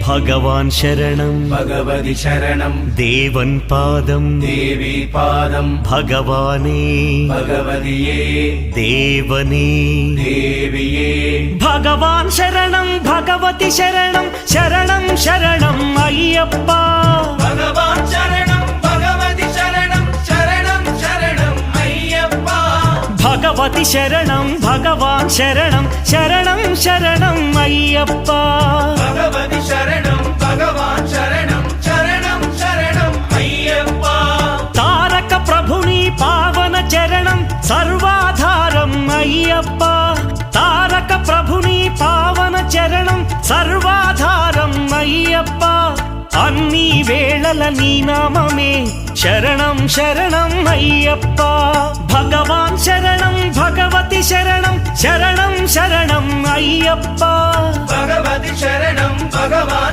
ഭഗവാൻ ശരണം ഭഗവതി ശരണം ദേവൻ പാദം ദേവി പാദം ഭഗവാനേ ഭഗവതിയേ ദേവനേ ദേവിയേ ഭഗവാൻ ശരണം ഭഗവതി ശരണം ശരണം ശരണം അയ്യപ്പ ഭഗവാൻ ശരണം ഭഗവതി ശരണം ശരണം ശരണം അയ്യപ്പ ഭഗവതി ശരണം ഭഗവാൻ ശരണം ശരണം ശരണം അയ്യപ്പ ഭഗവതി ശരണം ഭഗവാൻ ശരണം ശരണം ശരണം അയ്യപ്പ താരക ప్రభుని പാവന ചരണം സർവാധാരം അയ്യപ്പ താരക ప్రభుని పావన చరణం సర్వాధారం అయ్యప్ప అన్ని వేళల నీ నామమే శరణం శరణం అయ్యప్ప భగవాన్ శరణం భగవతి శరణం శరణం శరణం అయ్యప్ప భగవతి శరణం భగవాన్